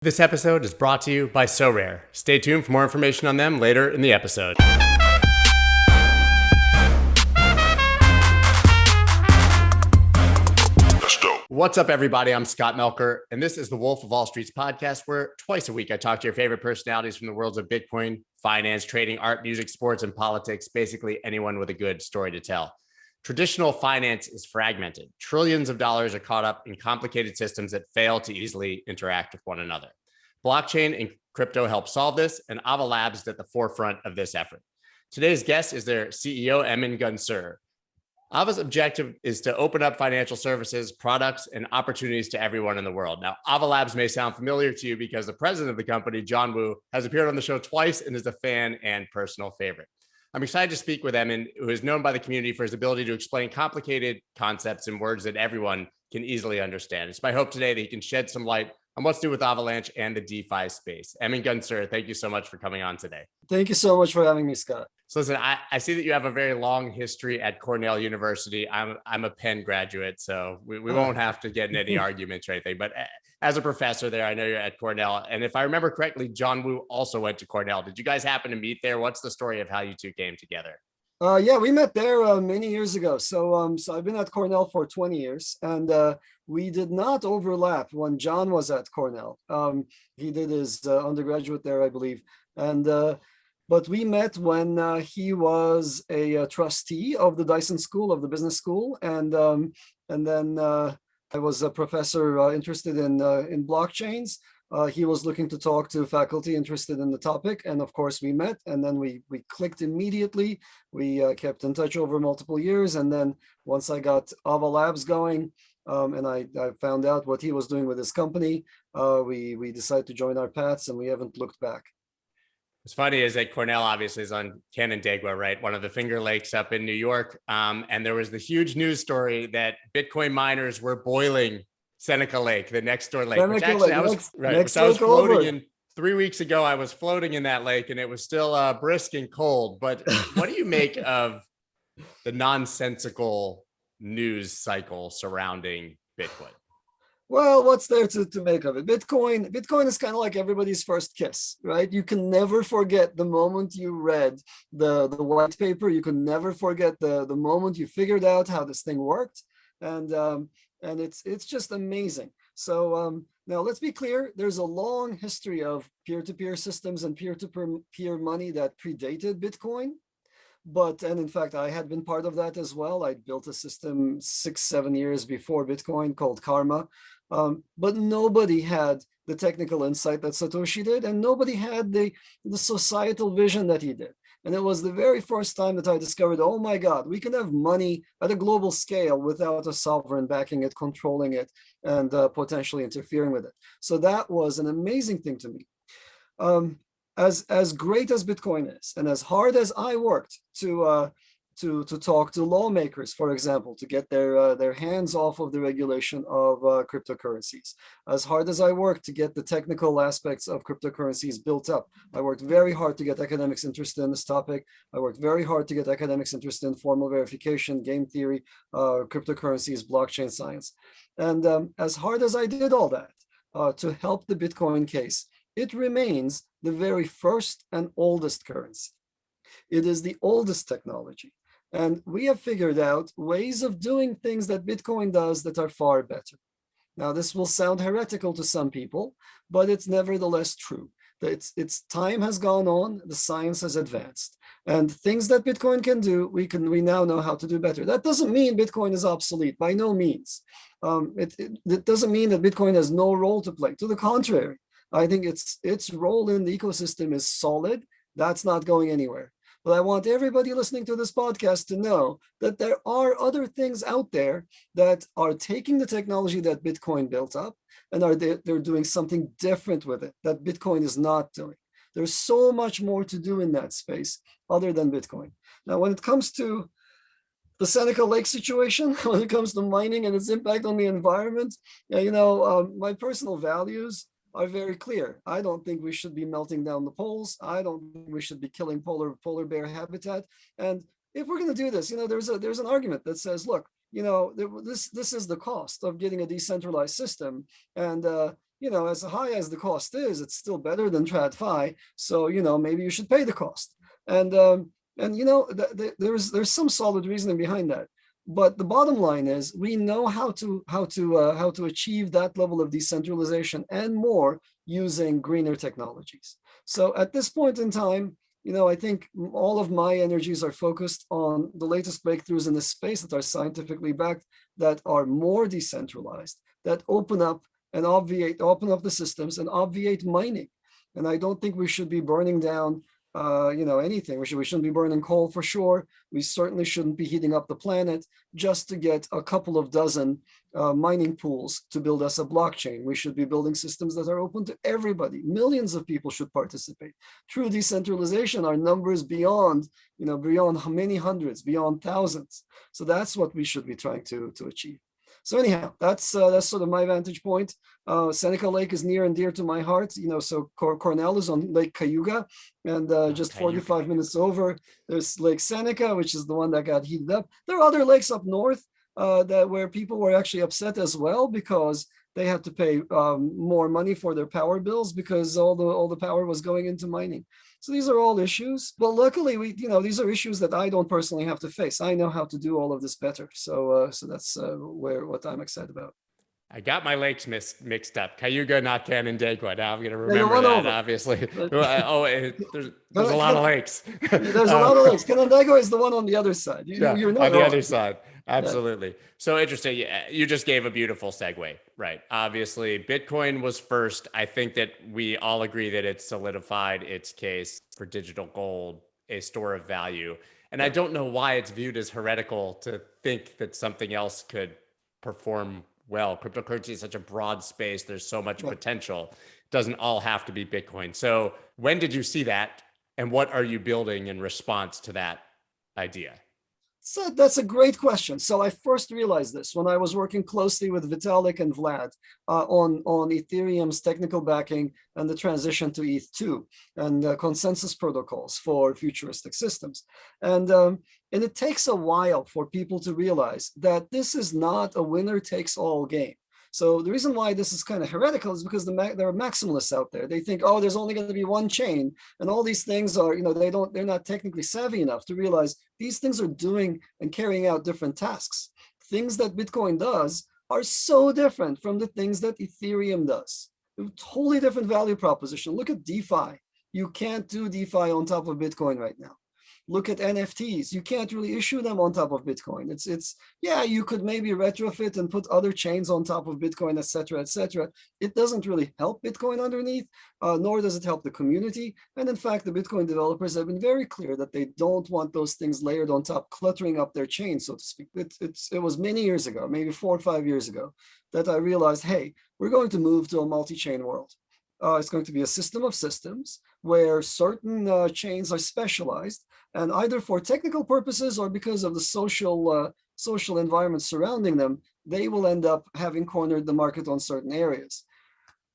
This episode is brought to you by Sorare. Stay tuned for more information on them later in the episode. What's up, everybody? I'm Scott Melker, and this is the Wolf of Wall Street's podcast, where twice a week I talk to your favorite personalities from the worlds of Bitcoin, finance, trading, art, music, sports, and politics, basically anyone with a good story to tell. Traditional finance is fragmented. Trillions of dollars are caught up in complicated systems that fail to easily interact with one another. Blockchain and crypto help solve this, and Ava Labs is at the forefront of this effort. Today's guest is their CEO, Emin Gün Sirer. Ava's objective is to open up financial services, products, and opportunities to everyone in the world. Now, Ava Labs may sound familiar to you because the president of the company, John Wu, has appeared on the show twice and is a fan and personal favorite. I'm excited to speak with Emin, who is known by the community for his ability to explain complicated concepts in words that everyone can easily understand. It's my hope today that he can shed some light on what's new with Avalanche and the DeFi space. Emin Gün Sirer, thank you so much for coming on today. Thank you so much for having me, Scott. So listen, I see that you have a very long history at Cornell University. I'm a Penn graduate, so we won't have to get in any arguments or anything. But as a professor there, I know you're at Cornell. And if I remember correctly, John Wu also went to Cornell. Did you guys happen to meet there? What's the story of how you two came together? Yeah, we met there many years ago. So I've been at Cornell for 20 years, and we did not overlap when John was at Cornell. He did his undergraduate there, I believe. And but we met when he was a trustee of the Dyson School of the Business School, and then I was a professor interested in blockchains. He was looking to talk to faculty interested in the topic, and of course we met, and then we clicked immediately. We kept in touch over multiple years, and then once I got Ava Labs going, and I found out what he was doing with his company, we decided to join our paths, and we haven't looked back. What's funny is that Cornell obviously is on Canandaigua, right? One of the Finger Lakes up in New York. And there was the huge news story that Bitcoin miners were boiling Seneca Lake, the next door lake, which actually I was floating in 3 weeks ago. I was floating in that lake and it was still brisk and cold. But what do you make of the nonsensical news cycle surrounding Bitcoin? Well, what's there to make of it? Bitcoin is kind of like everybody's first kiss, right? You can never forget the moment you read the white paper. You can never forget the moment you figured out how this thing worked. And it's just amazing. So now let's be clear, there's a long history of peer-to-peer systems and peer-to-peer money that predated Bitcoin. And in fact, I had been part of that as well. I built a system 6-7 years before Bitcoin called Karma. But nobody had the technical insight that Satoshi did, and nobody had the societal vision that he did. And it was the very first time that I discovered, oh my God, we can have money at a global scale without a sovereign backing it, controlling it, and potentially interfering with it. So that was an amazing thing to me. As great as Bitcoin is, and as hard as I worked to talk to lawmakers, for example, to get their hands off of the regulation of cryptocurrencies, as hard as I worked to get the technical aspects of cryptocurrencies built up, I worked very hard to get academics interested in this topic. I worked very hard to get academics interested in formal verification, game theory, cryptocurrencies, blockchain science. And as hard as I did all that to help the Bitcoin case, it remains the very first and oldest currency. It is the oldest technology. And we have figured out ways of doing things that Bitcoin does that are far better. Now, this will sound heretical to some people, but it's nevertheless true. Its time has gone on, the science has advanced. And things that Bitcoin can do, we now know how to do better. That doesn't mean Bitcoin is obsolete, by no means. It doesn't mean that Bitcoin has no role to play. To the contrary, I think its role in the ecosystem is solid. That's not going anywhere. But I want everybody listening to this podcast to know that there are other things out there that are taking the technology that Bitcoin built up and they're doing something different with it that Bitcoin is not doing. There's so much more to do in that space other than Bitcoin. Now, when it comes to the Seneca Lake situation, when it comes to mining and its impact on the environment, my personal values are very clear. I don't think we should be melting down the poles. I don't think we should be killing polar bear habitat. And if we're going to do this, there's an argument that says, look, this is the cost of getting a decentralized system, and as high as the cost is, it's still better than TradFi. So, maybe you should pay the cost. And there's some solid reasoning behind that. But the bottom line is we know how to achieve that level of decentralization and more using greener technologies. So at this point in time, I think all of my energies are focused on the latest breakthroughs in this space that are scientifically backed, that are more decentralized, that open up the systems and obviate mining. And I don't think we should be burning down anything. We shouldn't be burning coal for sure. We certainly shouldn't be heating up the planet just to get a couple of dozen mining pools to build us a blockchain. We should be building systems that are open to everybody. Millions of people should participate. True decentralization are numbers beyond many hundreds, beyond thousands. So that's what we should be trying to achieve. So anyhow, that's sort of my vantage point. Seneca Lake is near and dear to my heart. So Cornell is on Lake Cayuga, and just 45 minutes over, there's Lake Seneca, which is the one that got heated up. There are other lakes up north where people were actually upset as well because they had to pay more money for their power bills because all the power was going into mining. So these are all issues. But luckily, these are issues that I don't personally have to face. I know how to do all of this better. So that's what I'm excited about. I got my lakes mixed up. Cayuga, not Canandaigua. Now I'm going to remember that, obviously. There's a lot of lakes. There's a lot of lakes. Canandaigua is the one on the other side. You're not on the wrong. other side. Absolutely. Yeah. So interesting. You just gave a beautiful segue, right? Obviously, Bitcoin was first. I think that we all agree that it's solidified its case for digital gold, a store of value. And I don't know why it's viewed as heretical to think that something else could perform well. Cryptocurrency is such a broad space. There's so much potential. It doesn't all have to be Bitcoin. So when did you see that? And what are you building in response to that idea? So that's a great question. So I first realized this when I was working closely with Vitalik and Vlad on Ethereum's technical backing and the transition to ETH2 and consensus protocols for futuristic systems. And it takes a while for people to realize that this is not a winner takes all game. So the reason why this is kind of heretical is because there are maximalists out there. They think, oh, there's only going to be one chain, and all these things are, they're not technically savvy enough to realize these things are doing and carrying out different tasks. Things that Bitcoin does are so different from the things that Ethereum does. A totally different value proposition. Look at DeFi. You can't do DeFi on top of Bitcoin right now. Look at NFTs. You can't really issue them on top of Bitcoin. You could maybe retrofit and put other chains on top of Bitcoin, et cetera, et cetera. It doesn't really help Bitcoin underneath, nor does it help the community. And in fact, the Bitcoin developers have been very clear that they don't want those things layered on top, cluttering up their chain, so to speak. It was many years ago, maybe 4 or 5 years ago, that I realized, hey, we're going to move to a multi-chain world. It's going to be a system of systems where certain chains are specialized, and either for technical purposes or because of the social environment surrounding them, they will end up having cornered the market on certain areas.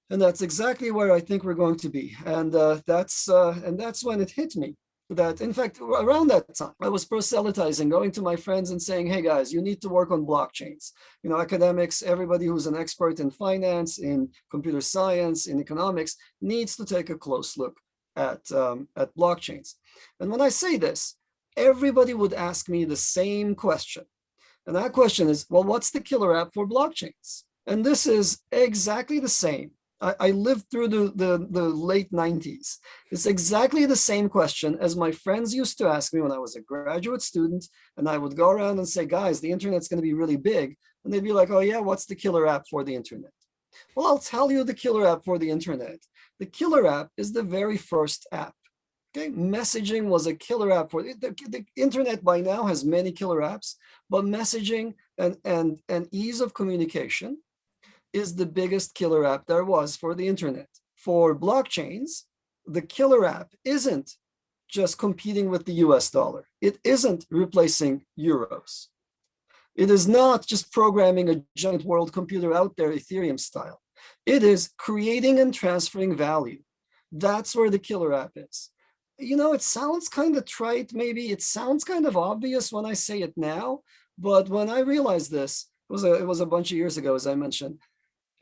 And that's exactly where I think we're going to be. And that's when it hit me that, in fact, around that time, I was proselytizing, going to my friends and saying, hey guys, you need to work on blockchains. Academics, everybody who's an expert in finance, in computer science, in economics, needs to take a close look at blockchains. And when I say this, everybody would ask me the same question. And that question is, well, what's the killer app for blockchains? And this is exactly the same. I lived through the late 90s. It's exactly the same question as my friends used to ask me when I was a graduate student, and I would go around and say, guys, the internet's going to be really big. And they'd be like, oh yeah, what's the killer app for the internet? Well, I'll tell you the killer app for the internet. The killer app is the very first app. Okay, messaging was a killer app for the internet. By now has many killer apps, but messaging and ease of communication is the biggest killer app there was for the internet. For blockchains, the killer app isn't just competing with the US dollar. It isn't replacing euros. It is not just programming a giant world computer out there, Ethereum style. It is creating and transferring value. That's where the killer app is. It sounds kind of trite, maybe. It sounds kind of obvious when I say it now, but when I realized this, it was a bunch of years ago, as I mentioned,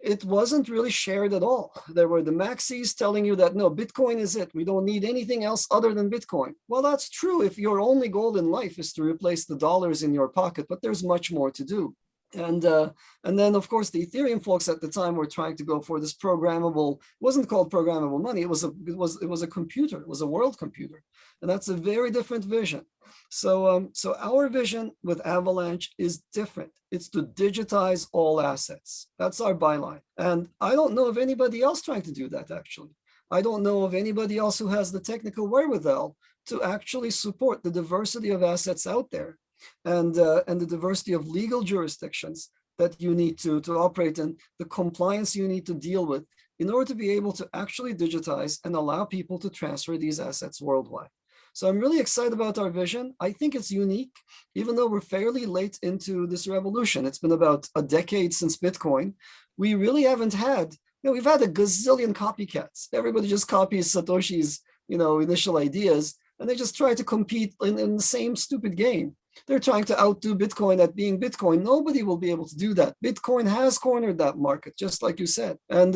It wasn't really shared at all. There were the maxis telling you that no, Bitcoin is it. We don't need anything else other than Bitcoin. Well, that's true if your only goal in life is to replace the dollars in your pocket, but there's much more to do. And then of course the Ethereum folks at the time were trying to go for this programmable. It wasn't called programmable money. It was a computer. It was a world computer, and that's a very different vision. So our vision with Avalanche is different. It's to digitize all assets. That's our byline, and I don't know of anybody else trying to do that. Actually, I don't know of anybody else who has the technical wherewithal to actually support the diversity of assets out there, and the diversity of legal jurisdictions that you need to operate in, the compliance you need to deal with in order to be able to actually digitize and allow people to transfer these assets worldwide. So I'm really excited about our vision. I think it's unique, even though we're fairly late into this revolution. It's been about a decade since Bitcoin. We really haven't had, we've had a gazillion copycats. Everybody just copies Satoshi's, initial ideas, and they just try to compete in the same stupid game. They're trying to outdo Bitcoin at being Bitcoin. Nobody will be able to do that. Bitcoin has cornered that market, just like you said. And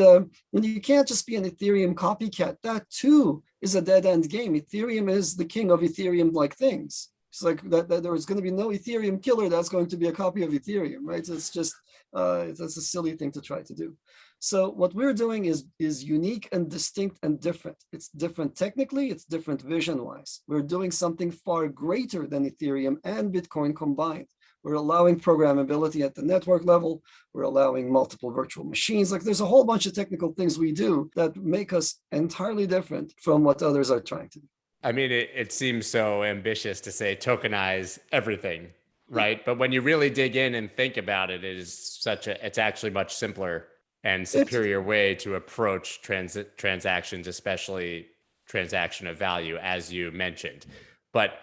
when you can't just be an Ethereum copycat, that too is a dead-end game. Ethereum is the king of Ethereum-like things. It's like that there is going to be no Ethereum killer that's going to be a copy of Ethereum, right? So it's just, that's a silly thing to try to do. So what we're doing is unique and distinct and different. It's different technically, it's different vision-wise. We're doing something far greater than Ethereum and Bitcoin combined. We're allowing programmability at the network level. We're allowing multiple virtual machines. Like there's a whole bunch of technical things we do that make us entirely different from what others are trying to do. I mean, it seems so ambitious to say tokenize everything, right? But when you really dig in and think about it, it's actually much simpler and superior way to approach transactions, especially transaction of value, as you mentioned. But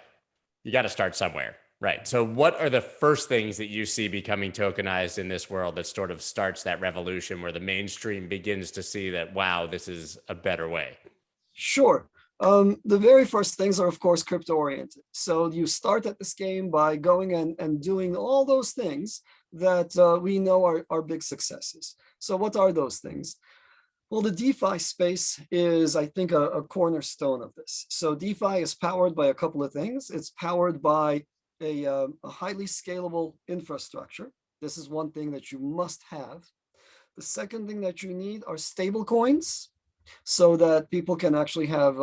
you got to start somewhere, right? So what are the first things that you see becoming tokenized in this world that sort of starts that revolution where the mainstream begins to see that, wow, this is a better way? Sure. The very first things are, of course, crypto oriented. So you start at this game by going and doing all those things that we know are big successes. So what are those things? Well, the DeFi space is, I think, a cornerstone of this. So DeFi is powered by a couple of things. It's powered by a highly scalable infrastructure. This is one thing that you must have. The second thing that you need are stable coins, so that people can actually have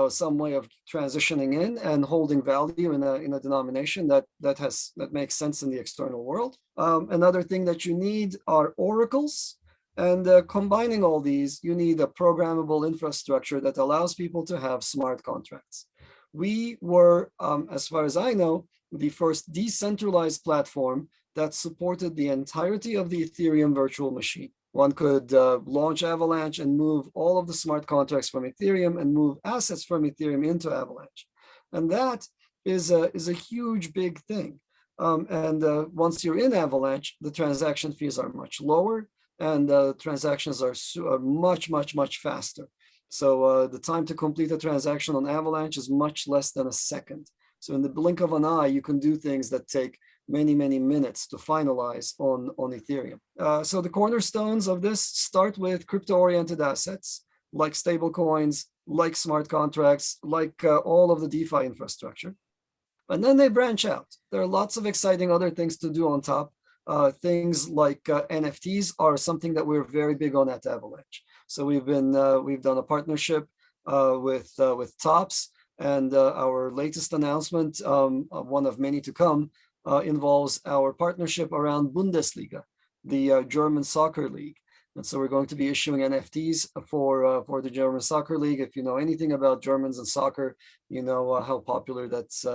some way of transitioning in and holding value in a denomination that makes sense in the external world. Another thing that you need are oracles, and combining all these, you need a programmable infrastructure that allows people to have smart contracts. We were, as far as I know, the first decentralized platform that supported the entirety of the Ethereum virtual machine. One could launch Avalanche and move all of the smart contracts from Ethereum and move assets from Ethereum into Avalanche. And that is a huge, big thing. Once you're in Avalanche, the transaction fees are much lower, and transactions are much, much, much faster. So the time to complete a transaction on Avalanche is much less than a second. So in the blink of an eye, you can do things that take many, many minutes to finalize on Ethereum. So the cornerstones of this start with crypto-oriented assets, like stablecoins, like smart contracts, like all of the DeFi infrastructure. And then they branch out. There are lots of exciting other things to do on top. Things like NFTs are something that we're very big on at Avalanche. So we've done a partnership with Topps, and our latest announcement, one of many to come, involves our partnership around Bundesliga, the German soccer league. And so we're going to be issuing NFTs for the German soccer league. If you know anything about Germans and soccer, you know how popular that's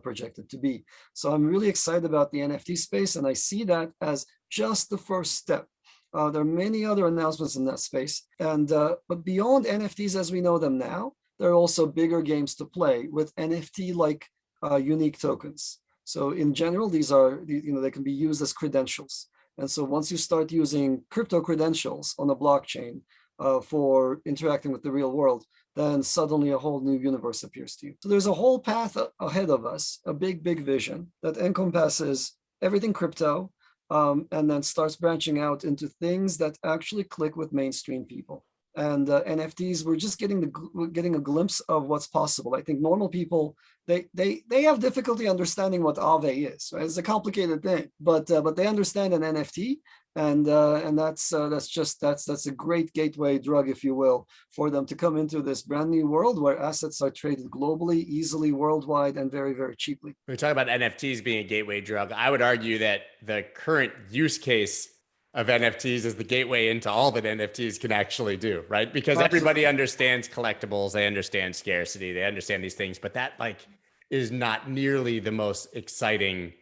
projected to be. So I'm really excited about the NFT space, and I see that as just the first step. There are many other announcements in that space, and but beyond NFTs as we know them now, there are also bigger games to play with NFT-like unique tokens. So in general, these are, they can be used as credentials. And so once you start using crypto credentials on a blockchain for interacting with the real world, then suddenly a whole new universe appears to you. So there's a whole path ahead of us, a big, big vision that encompasses everything crypto, and then starts branching out into things that actually click with mainstream people. And NFTs, we're just getting a glimpse of what's possible. I think normal people, they have difficulty understanding what Aave is. Right? It's a complicated thing, but they understand an NFT, and that's a great gateway drug, if you will, for them to come into this brand new world where assets are traded globally, easily, worldwide, and very, very cheaply. We talk about NFTs being a gateway drug. I would argue that the current use case of NFTs is the gateway into all that NFTs can actually do, right? Because everybody understands collectibles, they understand scarcity, they understand these things, but that like is not nearly the most exciting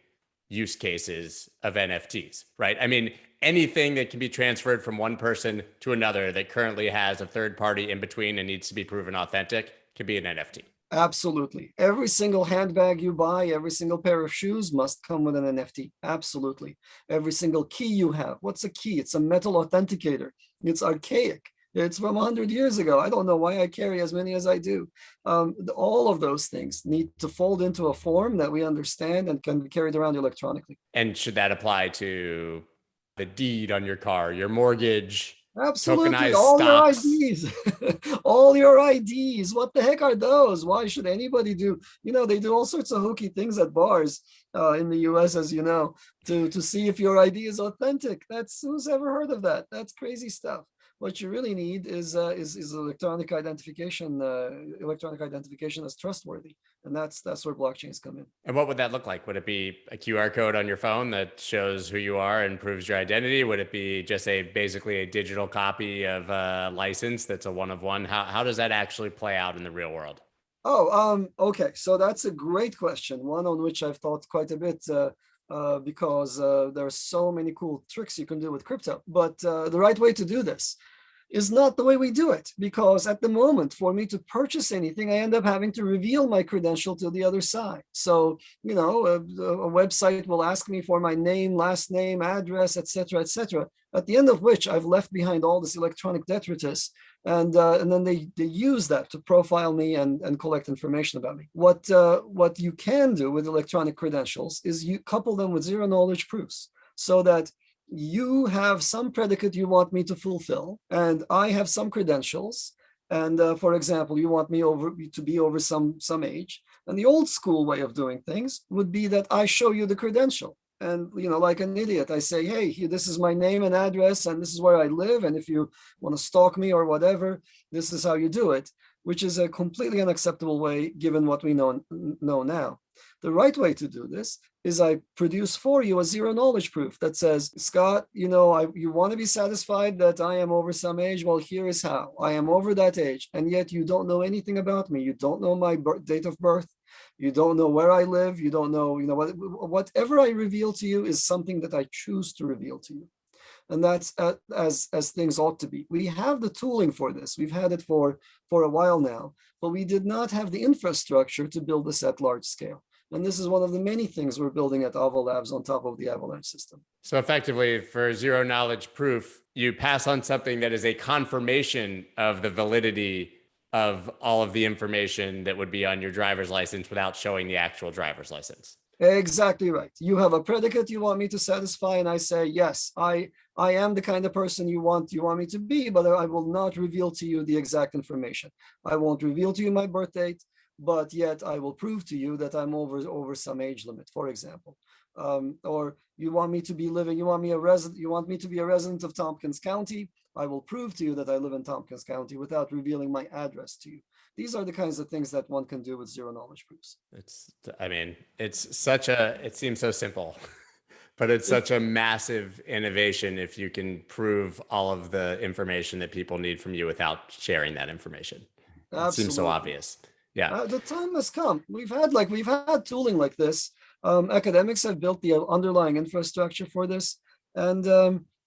use cases of NFTs, right? I mean, anything that can be transferred from one person to another that currently has a third party in between and needs to be proven authentic can be an NFT. Absolutely. Every single handbag you buy, every single pair of shoes must come with an NFT. Absolutely. Every single key you have. What's a key? It's a metal authenticator. It's archaic. It's from 100 years ago. I don't know why I carry as many as I do. All of those things need to fold into a form that we understand and can be carried around electronically. And should that apply to the deed on your car, your mortgage, absolutely, tokenized all stocks? your IDs, all your IDs. What the heck are those? Why should anybody do? You know, they do all sorts of hooky things at bars in the U.S., as you know, to see if your ID is authentic. That's who's ever heard of that? That's crazy stuff. What you really need is electronic identification. Electronic identification is trustworthy, and that's where blockchains come in. And what would that look like? Would it be a QR code on your phone that shows who you are and proves your identity? Would it be just basically a digital copy of a license that's a one of one? How does that actually play out in the real world? Oh, okay. So that's a great question, one on which I've thought quite a bit. Because there are so many cool tricks you can do with crypto. But the right way to do this is not the way we do it, because at the moment, for me to purchase anything, I end up having to reveal my credential to the other side. So, you know, a website will ask me for my name, last name, address, etc., etc., at the end of which I've left behind all this electronic detritus. And then they use that to profile me and collect information about me. What you can do with electronic credentials is you couple them with zero knowledge proofs, so that you have some predicate you want me to fulfill, and I have some credentials. And for example, you want me to be over some age. And the old school way of doing things would be that I show you the credential. And, you know, like an idiot, I say, hey, this is my name and address, and this is where I live. And if you want to stalk me or whatever, this is how you do it, which is a completely unacceptable way given what we know now. The right way to do this is I produce for you a zero knowledge proof that says, Scott, you know, you want to be satisfied that I am over some age. Well, here is how. I am over that age, and yet you don't know anything about me. You don't know my date of birth. You don't know where I live. You don't know, whatever I reveal to you is something that I choose to reveal to you. And that's as things ought to be. We have the tooling for this. We've had it for a while now, but we did not have the infrastructure to build this at large scale. And this is one of the many things we're building at Ava Labs on top of the Avalanche system. So effectively, for zero knowledge proof, you pass on something that is a confirmation of the validity of all of the information that would be on your driver's license without showing the actual driver's license. Exactly right. You have a predicate you want me to satisfy, and I say, yes, I am the kind of person you want me to be, but I will not reveal to you the exact information. I won't reveal to you my birth date, but yet I will prove to you that I'm over some age limit, for example. Or you want me to be you want me to be a resident of Tompkins County. I will prove to you that I live in Tompkins County without revealing my address to you. These are the kinds of things that one can do with zero knowledge proofs. It seems so simple, but it's such a massive innovation if you can prove all of the information that people need from you without sharing that information. It seems so obvious. Yeah. The time has come. We've had tooling like this. Academics have built the underlying infrastructure for this, and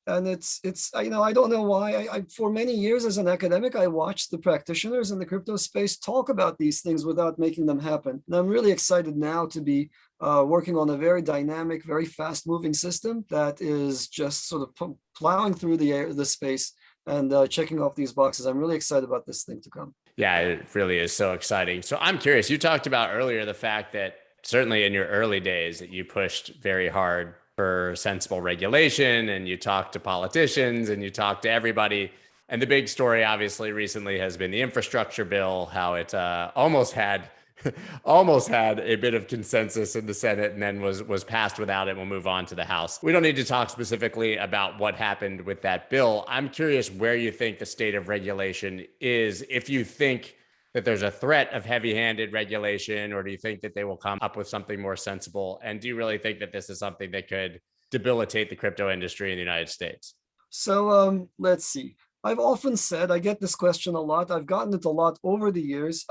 it's I don't know why. I for many years as an academic, I watched the practitioners in the crypto space talk about these things without making them happen. And I'm really excited now to be working on a very dynamic, very fast-moving system that is just sort of plowing through the space and checking off these boxes. I'm really excited about this thing to come. Yeah, it really is so exciting. So I'm curious, you talked about earlier the fact that certainly in your early days that you pushed very hard for sensible regulation, and you talk to politicians and you talk to everybody. And the big story, obviously, recently has been the infrastructure bill, how it almost had a bit of consensus in the Senate and then was passed without it. We'll move on to the House. We don't need to talk specifically about what happened with that bill. I'm curious where you think the state of regulation is, if you think that there's a threat of heavy-handed regulation, or do you think that they will come up with something more sensible? And do you really think that this is something that could debilitate the crypto industry in the United States? So let's see. I've often said, I get this question a lot. I've gotten it a lot over the years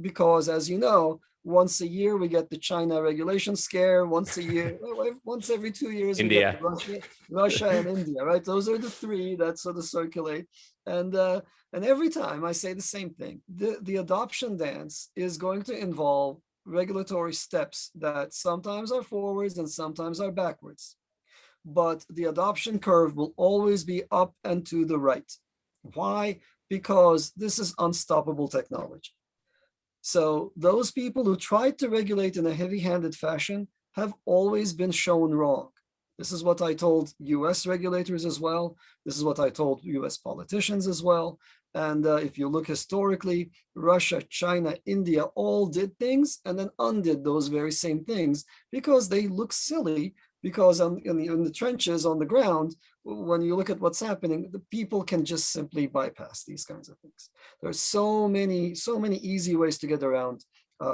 because, as you know, once a year we get the China regulation scare. Once a year, once every 2 years, India. we get Russia and India, right? Those are the three that sort of circulate. And every time I say the same thing. The adoption dance is going to involve regulatory steps that sometimes are forwards and sometimes are backwards. But the adoption curve will always be up and to the right. Why? Because this is unstoppable technology. So those people who tried to regulate in a heavy-handed fashion have always been shown wrong. This is what I told US regulators as well. This is what I told US politicians as well. And if you look historically, Russia, China, India all did things and then undid those very same things because they look silly. Because in the trenches on the ground, when you look at what's happening, the people can just simply bypass these kinds of things. There's so many easy ways to get around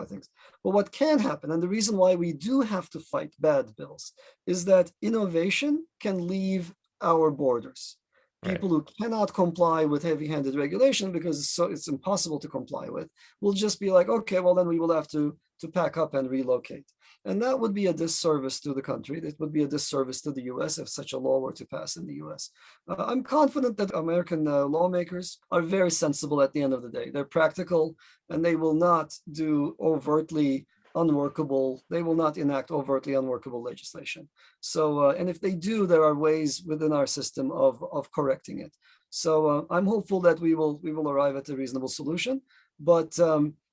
things. But what can happen, and the reason why we do have to fight bad bills, is that innovation can leave our borders. People who cannot comply with heavy-handed regulation because it's impossible to comply with will just be like, okay, well then we will have to pack up and relocate. And that would be a disservice to the country. It would be a disservice to the US if such a law were to pass in the US. I'm confident that American lawmakers are very sensible at the end of the day. They're practical and they will not do overtly unworkable, they will not enact overtly unworkable legislation. So, and if they do, there are ways within our system of correcting it. So I'm hopeful that we will arrive at a reasonable solution, but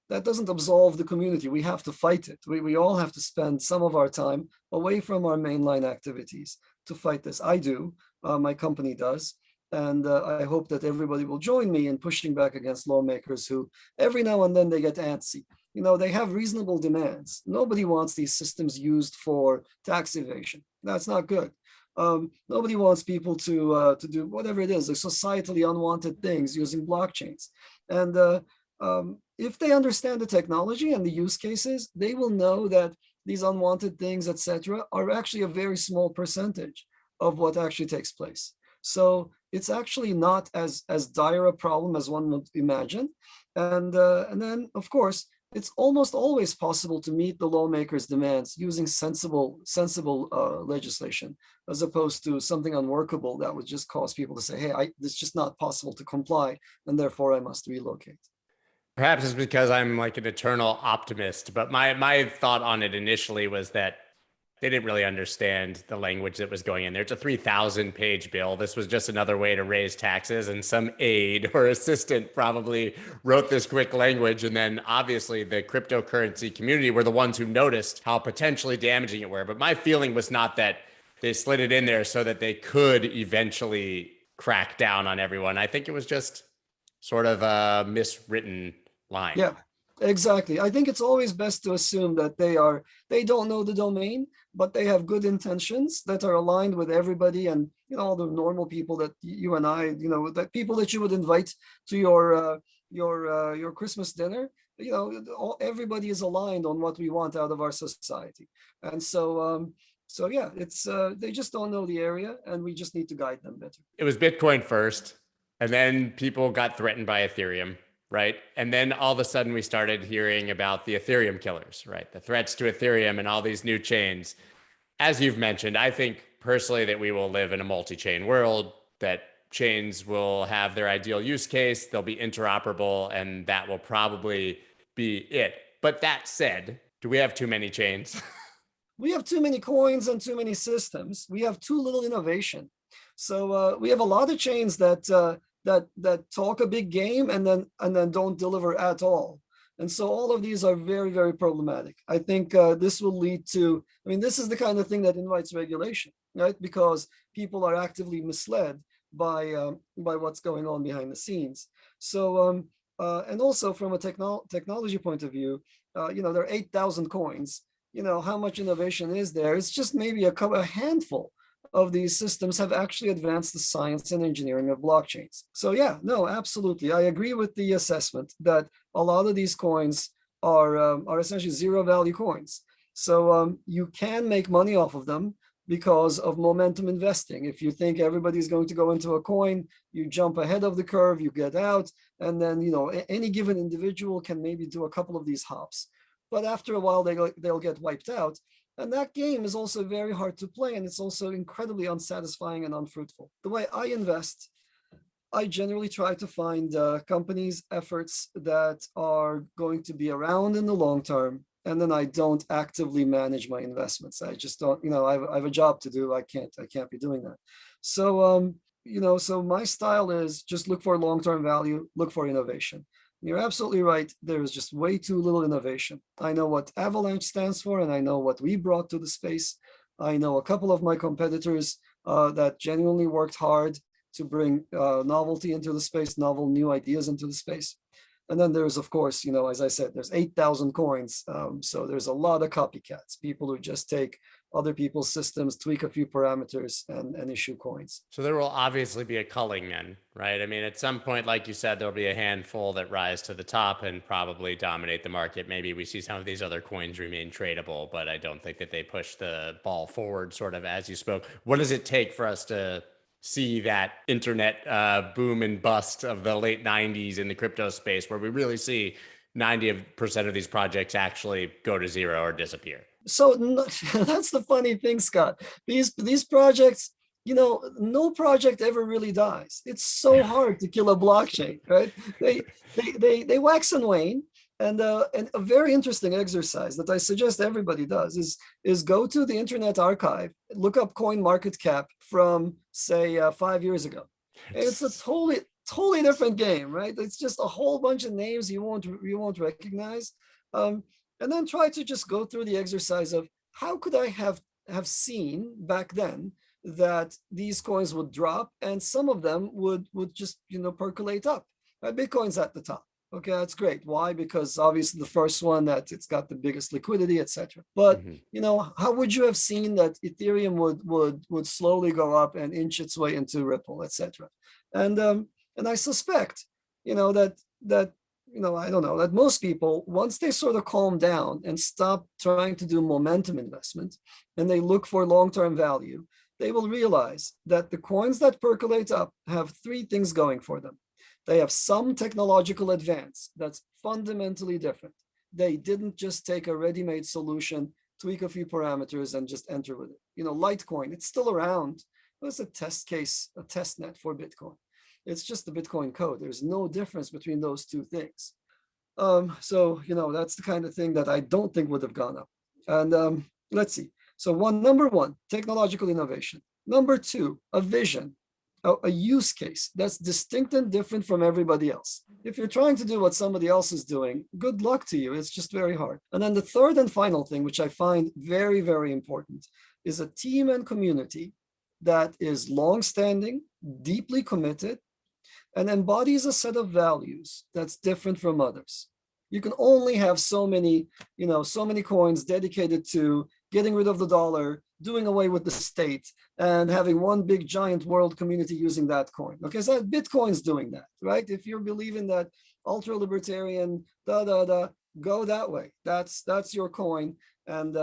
that doesn't absolve the community. We have to fight it. We all have to spend some of our time away from our mainline activities to fight this. I do, my company does. And I hope that everybody will join me in pushing back against lawmakers who every now and then they get antsy. You know, they have reasonable demands. Nobody wants these systems used for tax evasion. That's not good. Nobody wants people to do whatever it is, like societally unwanted things using blockchains. And if they understand the technology and the use cases, they will know that these unwanted things, etc., are actually a very small percentage of what actually takes place. So it's actually not as dire a problem as one would imagine. And then, of course, it's almost always possible to meet the lawmakers' demands using sensible legislation, as opposed to something unworkable that would just cause people to say, hey, it's just not possible to comply, and therefore I must relocate. Perhaps it's because I'm like an eternal optimist, but my thought on it initially was that they didn't really understand the language that was going in there. It's a 3,000-page bill. This was just another way to raise taxes, and some aide or assistant probably wrote this quick language. And then obviously the cryptocurrency community were the ones who noticed how potentially damaging it were. But my feeling was not that they slid it in there so that they could eventually crack down on everyone. I think it was just sort of a miswritten line. Yeah, exactly. I think it's always best to assume that they don't know the domain, but they have good intentions that are aligned with everybody, and all the normal people that you and I, that people that you would invite to your Christmas dinner. Everybody is aligned on what we want out of our society, and so yeah, it's they just don't know the area, and we just need to guide them better. It was Bitcoin first, and then people got threatened by Ethereum. Right. And then all of a sudden we started hearing about the Ethereum killers, right? The threats to Ethereum and all these new chains. As you've mentioned, I think personally that we will live in a multi-chain world, that chains will have their ideal use case, they'll be interoperable, and that will probably be it. But that said, do we have too many chains? We have too many coins and too many systems. We have too little innovation. So we have a lot of chains that talk a big game and then don't deliver at all. And so all of these are very, very problematic. I think this will lead to, I mean, this is the kind of thing that invites regulation, right? Because people are actively misled by what's going on behind the scenes. So, and also from a technology point of view, there are 8,000 coins. How much innovation is there? It's just maybe a handful of these systems have actually advanced the science and engineering of blockchains. So yeah, no, absolutely. I agree with the assessment that a lot of these coins are essentially zero value coins. So you can make money off of them because of momentum investing. If you think everybody's going to go into a coin, you jump ahead of the curve, you get out, and then any given individual can maybe do a couple of these hops. But after a while, they'll get wiped out. And that game is also very hard to play, and it's also incredibly unsatisfying and unfruitful. The way I invest, I generally try to find companies, efforts that are going to be around in the long term, and then I don't actively manage my investments. I just don't, I have a job to do. I can't be doing that. So, so my style is just look for long-term value, look for innovation. You're absolutely right. There's just way too little innovation. I know what Avalanche stands for, and I know what we brought to the space. I know a couple of my competitors that genuinely worked hard to bring novelty into the space, novel new ideas into the space. And then there's, of course, as I said, there's 8,000 coins. So there's a lot of copycats, people who just take other people's systems, tweak a few parameters, and issue coins. So there will obviously be a culling then, right? I mean, at some point, like you said, there'll be a handful that rise to the top and probably dominate the market. Maybe we see some of these other coins remain tradable, but I don't think that they push the ball forward, sort of as you spoke. What does it take for us to see that internet boom and bust of the late 90s in the crypto space, where we really see 90% of these projects actually go to zero or disappear? So that's the funny thing, Scott. These projects, no project ever really dies. It's so hard to kill a blockchain, right? They wax and wane. And a very interesting exercise that I suggest everybody does is go to the Internet Archive, look up coin market cap from, say, 5 years ago. And it's a totally different game, right? It's just a whole bunch of names you won't recognize. And then try to just go through the exercise of how could I have seen back then that these coins would drop, and some of them would just percolate up. Bitcoin's at the top. Okay, that's great. Why? Because obviously the first one, that it's got the biggest liquidity, etc. But how would you have seen that Ethereum would slowly go up and inch its way into Ripple, etc. And I suspect that I don't know, that most people, once they sort of calm down and stop trying to do momentum investment and they look for long-term value, they will realize that the coins that percolate up have three things going for them. They have some technological advance that's fundamentally different. They didn't just take a ready-made solution, tweak a few parameters, and just enter with it. Litecoin, it's still around. It's a test case, a test net for Bitcoin. It's just the Bitcoin code. There's no difference between those two things. So, that's the kind of thing that I don't think would have gone up. And let's see. So number one, technological innovation. Number two, a vision, a use case that's distinct and different from everybody else. If you're trying to do what somebody else is doing, good luck to you. It's just very hard. And then the third and final thing, which I find very, very important, is a team and community that is long-standing, deeply committed, and embodies a set of values that's different from others. You can only have so many coins dedicated to getting rid of the dollar, doing away with the state, and having one big giant world community using that coin. Okay, so Bitcoin's doing that, right? If you're believing that ultra-libertarian, go that way. That's your coin. And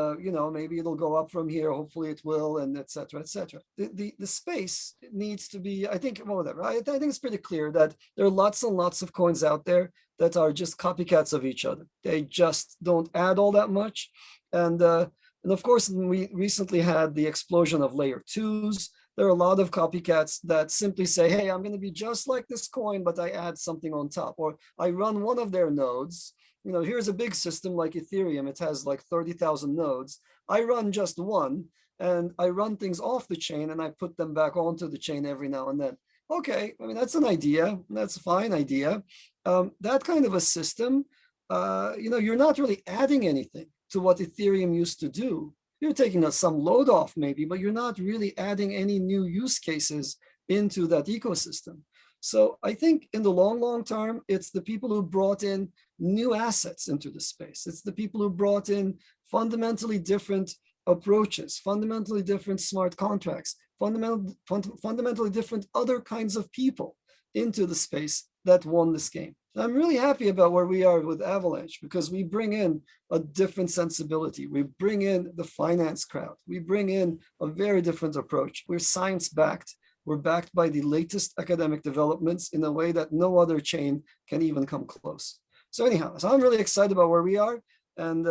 maybe it'll go up from here. Hopefully it will, and et cetera, et cetera. The space needs to be, I think, whatever. I think it's pretty clear that there are lots and lots of coins out there that are just copycats of each other. They just don't add all that much. And of course, we recently had the explosion of layer twos. There are a lot of copycats that simply say, hey, I'm going to be just like this coin, but I add something on top, or I run one of their nodes. Here's a big system like Ethereum. It has like 30,000 nodes. I run just one, and I run things off the chain, and I put them back onto the chain every now and then. Okay, I mean, that's an idea. That's a fine idea. That kind of a system you're not really adding anything to what Ethereum used to do. You're taking some load off maybe, but you're not really adding any new use cases into that ecosystem. So I think in the long term, it's the people who brought in new assets into the space. It's the people who brought in fundamentally different approaches, fundamentally different smart contracts, fundamentally different other kinds of people into the space that won this game. And I'm really happy about where we are with Avalanche because we bring in a different sensibility. We bring in the finance crowd. We bring in a very different approach. We're science-backed. We're backed by the latest academic developments in a way that no other chain can even come close. So anyhow, I'm really excited about where we are. And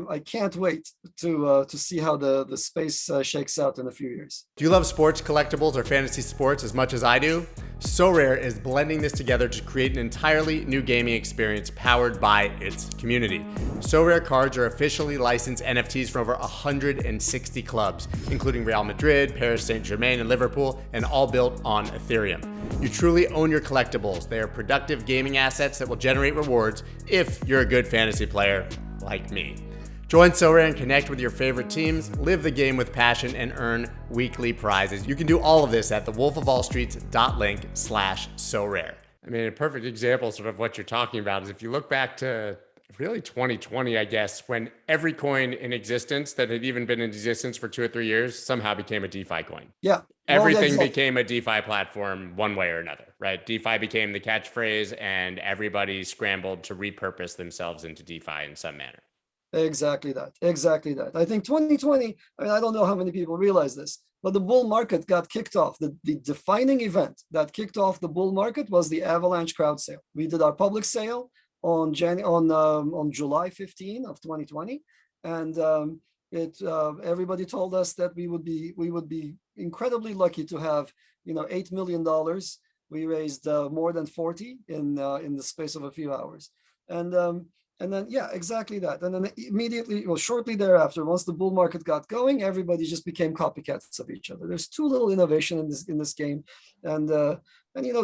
I can't wait to see how the space shakes out in a few years. Do you love sports collectibles or fantasy sports as much as I do? Sorare is blending this together to create an entirely new gaming experience powered by its community. Sorare cards are officially licensed NFTs from over 160 clubs, including Real Madrid, Paris Saint-Germain, and Liverpool, and all built on Ethereum. You truly own your collectibles. They are productive gaming assets that will generate rewards if you're a good fantasy player like me. Join Sorare and connect with your favorite teams, live the game with passion, and earn weekly prizes. You can do all of this at thewolfofallstreets.link/Sorare. I mean, a perfect example sort of what you're talking about is if you look back to really 2020, I guess, when every coin in existence that had even been in existence for 2 or 3 years somehow became a DeFi coin. Yeah. Everything became a DeFi platform one way or another, right? DeFi became the catchphrase and everybody scrambled to repurpose themselves into DeFi in some manner. Exactly that. I think 2020, I mean, I don't know how many people realize this, but the bull market got kicked off. The defining event that kicked off the bull market was the Avalanche crowd sale. We did our public sale on July 15 of 2020. And everybody told us that we would be incredibly lucky to have, $8 million. We raised more than 40 in the space of a few hours. And then, yeah, exactly that. And then immediately, shortly thereafter, once the bull market got going, everybody just became copycats of each other. There's too little innovation in this game. And the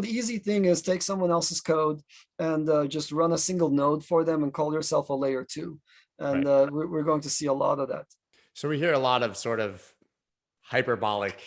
easy thing is take someone else's code and just run a single node for them and call yourself a layer 2. And right. We're going to see a lot of that. So we hear a lot of sort of hyperbolic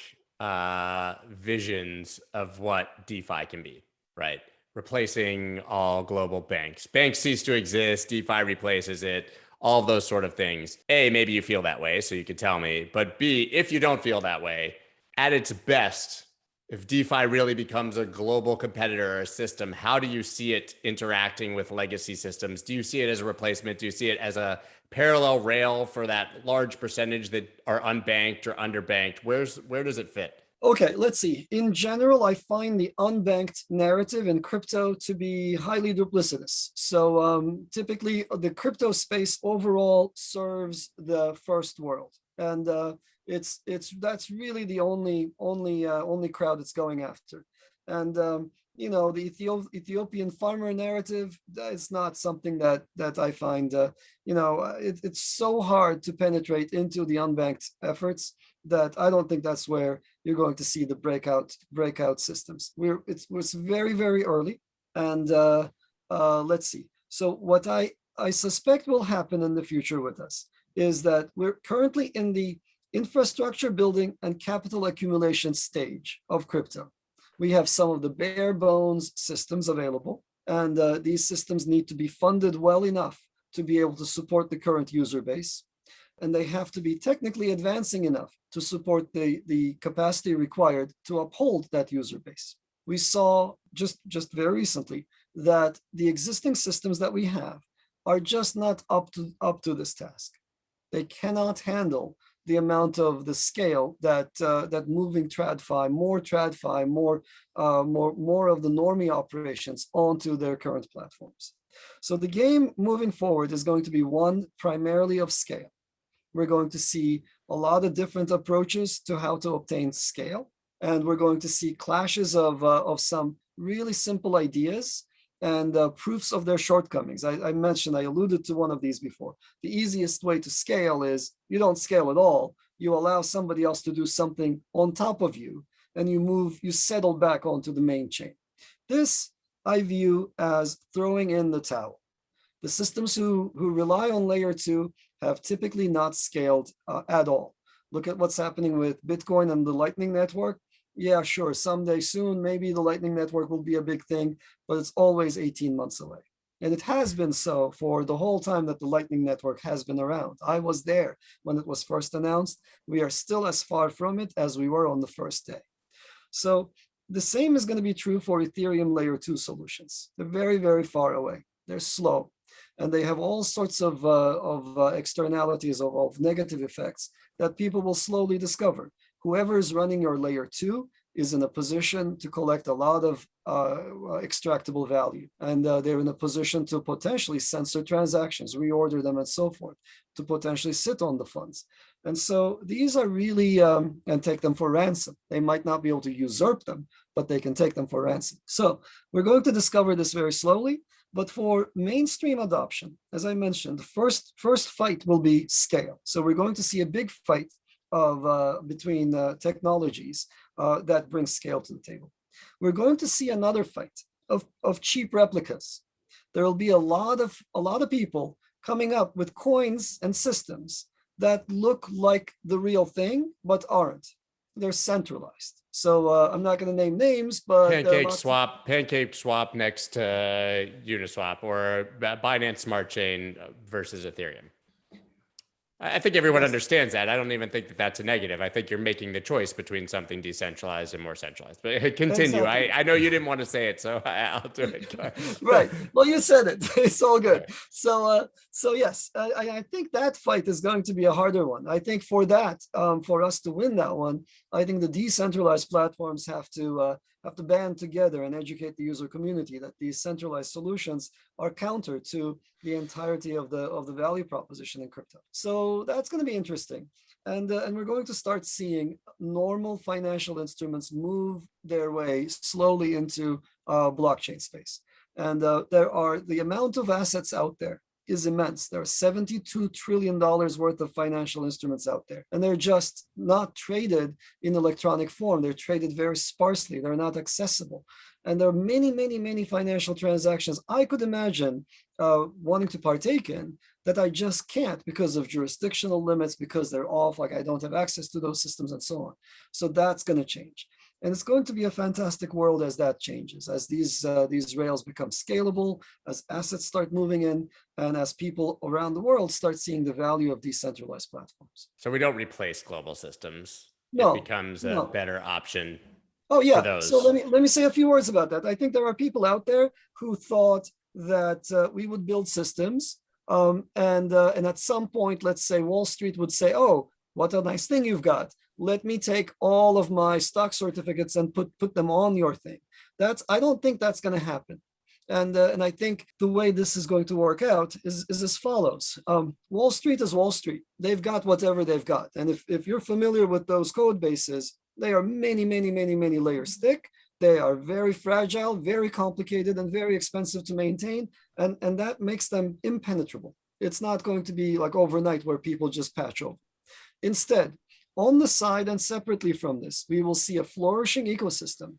visions of what DeFi can be, right? Replacing all global banks. Banks cease to exist, DeFi replaces it, all of those sort of things. A, maybe you feel that way, so you could tell me. But B, if you don't feel that way, at its best, if DeFi really becomes a global competitor or a system, how do you see it interacting with legacy systems? Do you see it as a replacement? Do you see it as a parallel rail for that large percentage that are unbanked or underbanked? Where does it fit? Okay, let's see. In general, I find the unbanked narrative in crypto to be highly duplicitous. So typically, the crypto space overall serves the first world, and that's really the only crowd it's going after. And the Ethiopian farmer narrative, is not something that I find. It's so hard to penetrate into the unbanked efforts that I don't think that's where you're going to see the breakout systems. It's very, very early, and let's see. So what I suspect will happen in the future with us is that we're currently in the infrastructure building and capital accumulation stage of crypto. We have some of the bare bones systems available, and these systems need to be funded well enough to be able to support the current user base. And they have to be technically advancing enough to support the capacity required to uphold that user base. We saw just very recently that the existing systems that we have are just not up to this task. They cannot handle the amount of the scale that moving TradFi, more of the normie operations onto their current platforms. So the game moving forward is going to be one primarily of scale. We're going to see a lot of different approaches to how to obtain scale. And we're going to see clashes of some really simple ideas and proofs of their shortcomings. I alluded to one of these before. The easiest way to scale is you don't scale at all. You allow somebody else to do something on top of you, and you settle back onto the main chain. This I view as throwing in the towel. The systems who rely on layer 2 have typically not scaled at all. Look at what's happening with Bitcoin and the Lightning Network. Yeah, sure, someday soon, maybe the Lightning Network will be a big thing, but it's always 18 months away. And it has been so for the whole time that the Lightning Network has been around. I was there when it was first announced. We are still as far from it as we were on the first day. So the same is going to be true for Ethereum layer 2 solutions. They're very, very far away. They're slow. And they have all sorts of externalities, of negative effects that people will slowly discover. Whoever is running your layer 2 is in a position to collect a lot of extractable value. And they're in a position to potentially censor transactions, reorder them, and so forth, to potentially sit on the funds. And so these are really, and take them for ransom. They might not be able to usurp them, but they can take them for ransom. So we're going to discover this very slowly. But for mainstream adoption, as I mentioned, the first fight will be scale. So we're going to see a big fight of between technologies that bring scale to the table. We're going to see another fight of cheap replicas. There will be a lot of people coming up with coins and systems that look like the real thing but aren't. They're centralized. So I'm not going to name names, but Pancake Swap next to Uniswap, or Binance Smart Chain versus Ethereum. I think everyone understands that. I don't even think that that's a negative. I think you're making the choice between something decentralized and more centralized. But continue. Exactly. I know you didn't want to say it, so I'll do it. Right. Well, you said it. It's all good. Right. So yes, I think that fight is going to be a harder one. I think for that, for us to win that one, I think the decentralized platforms have to band together and educate the user community that these centralized solutions are counter to the entirety of the value proposition in crypto. So that's going to be interesting. And we're going to start seeing normal financial instruments move their way slowly into blockchain space. And the amount of assets out there is immense. There are $72 trillion worth of financial instruments out there, and they're just not traded in electronic form. They're traded very sparsely. They're not accessible. And there are many, many, many financial transactions I could imagine wanting to partake in that I just can't because of jurisdictional limits, because they're off, like I don't have access to those systems and so on. So that's going to change. And it's going to be a fantastic world as that changes, as these rails become scalable, as assets start moving in, and as people around the world start seeing the value of decentralized platforms. So we don't replace global systems. No, it becomes a better option. Oh yeah. So let me say a few words about that. I think there are people out there who thought that we would build systems, and at some point, let's say Wall Street would say, "Oh, what a nice thing you've got. Let me take all of my stock certificates and put them on your thing." I don't think that's going to happen. And I think the way this is going to work out is as follows. Wall Street is Wall Street. They've got whatever they've got. And if you're familiar with those code bases, they are many, many, many, many layers thick. They are very fragile, very complicated, and very expensive to maintain. And that makes them impenetrable. It's not going to be like overnight where people just patch over. Instead, on the side and separately from this, we will see a flourishing ecosystem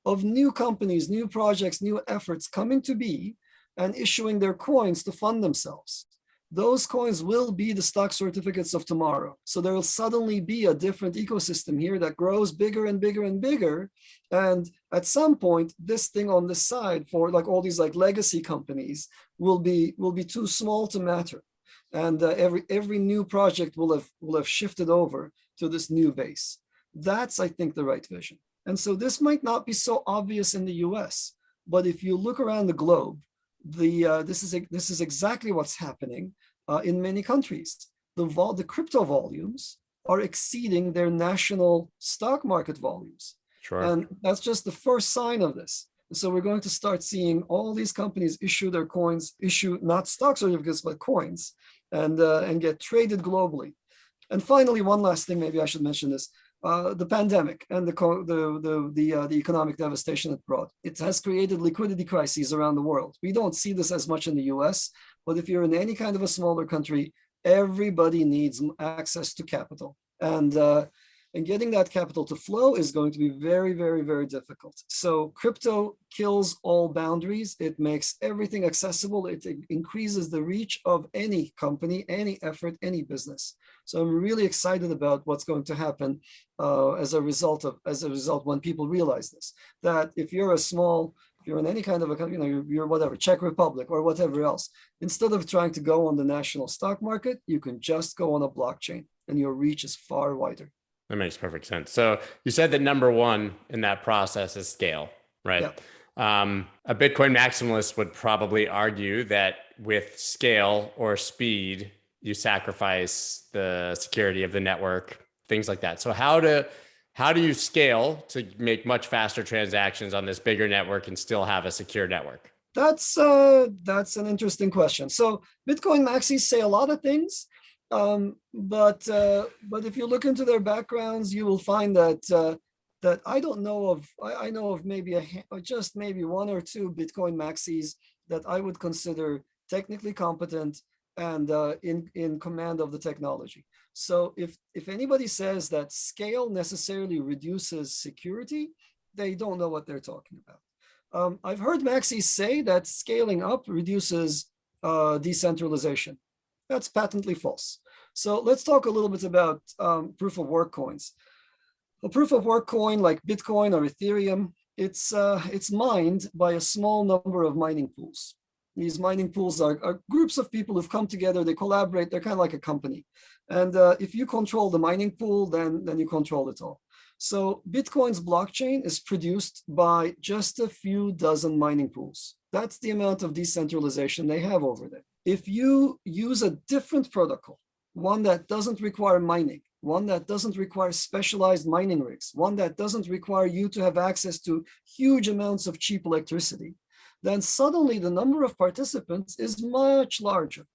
of new companies, new projects, new efforts coming to be and issuing their coins to fund themselves. Those coins will be the stock certificates of tomorrow. So there will suddenly be a different ecosystem here that grows bigger and bigger and bigger. And at some point, this thing on this side for like all these like legacy companies will be too small to matter. And every new project will have shifted over to this new base. That's, I think, the right vision. And so this might not be so obvious in the US, but if you look around the globe, this is exactly what's happening in many countries. The crypto volumes are exceeding their national stock market volumes. Sure. And that's just the first sign of this. So we're going to start seeing all these companies issue their coins, issue not stock certificates, but coins, and get traded globally. And finally, one last thing, maybe I should mention this. The pandemic and the economic devastation it brought. It has created liquidity crises around the world. We don't see this as much in the US, but if you're in any kind of a smaller country, everybody needs access to capital. And And getting that capital to flow is going to be very, very, very difficult. So crypto kills all boundaries. It makes everything accessible. It increases the reach of any company, any effort, any business. So I'm really excited about what's going to happen as a result when people realize this, that if you're in any kind of a, you're whatever, Czech Republic or whatever else, instead of trying to go on the national stock market, you can just go on a blockchain and your reach is far wider. That makes perfect sense. So you said that number one in that process is scale, right? Yeah. A Bitcoin maximalist would probably argue that with scale or speed, you sacrifice the security of the network, things like that. So how do you scale to make much faster transactions on this bigger network and still have a secure network? That's an interesting question. So Bitcoin maxis say a lot of things. But if you look into their backgrounds, you will find that I know of maybe just maybe one or two Bitcoin maxis that I would consider technically competent and in command of the technology. So if anybody says that scale necessarily reduces security, they don't know what they're talking about. I've heard maxis say that scaling up reduces decentralization. That's patently false. So let's talk a little bit about proof of work coins. A proof of work coin like Bitcoin or Ethereum, it's mined by a small number of mining pools. These mining pools are groups of people who've come together, they collaborate, they're kind of like a company. And if you control the mining pool, then you control it all. So Bitcoin's blockchain is produced by just a few dozen mining pools. That's the amount of decentralization they have over there. If you use a different protocol, one that doesn't require mining, one that doesn't require specialized mining rigs, one that doesn't require you to have access to huge amounts of cheap electricity, then suddenly the number of participants is much larger.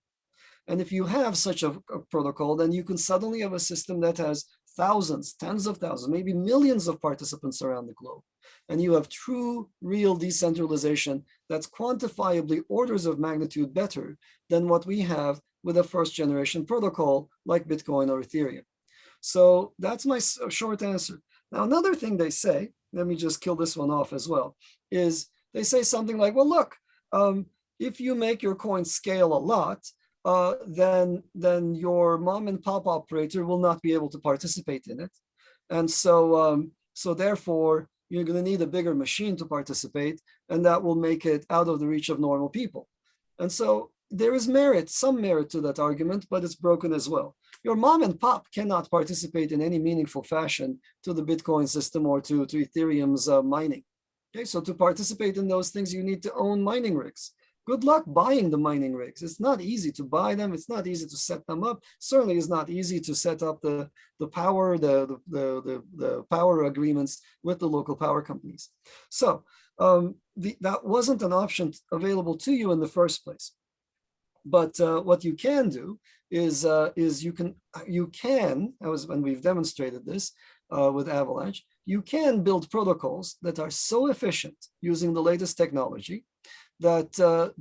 And if you have such a protocol, then you can suddenly have a system that has thousands, tens of thousands, maybe millions of participants around the globe. And you have true, real decentralization that's quantifiably orders of magnitude better than what we have with a first generation protocol like Bitcoin or Ethereum. So that's my short answer. Now, another thing they say, let me just kill this one off as well, is they say something like, well, look, if you make your coin scale a lot, then your mom and pop operator will not be able to participate in it. And so therefore, you're going to need a bigger machine to participate, and that will make it out of the reach of normal people. And so there is some merit to that argument, but it's broken as well. Your mom and pop cannot participate in any meaningful fashion to the Bitcoin system or to Ethereum's mining. Okay, so to participate in those things, you need to own mining rigs. Good luck buying the mining rigs. It's not easy to buy them. It's not easy to set them up. Certainly, it's not easy to set up the power, the power agreements with the local power companies. So that wasn't an option available to you in the first place. But what you can do is you can, and we've demonstrated this with Avalanche, you can build protocols that are so efficient using the latest technology that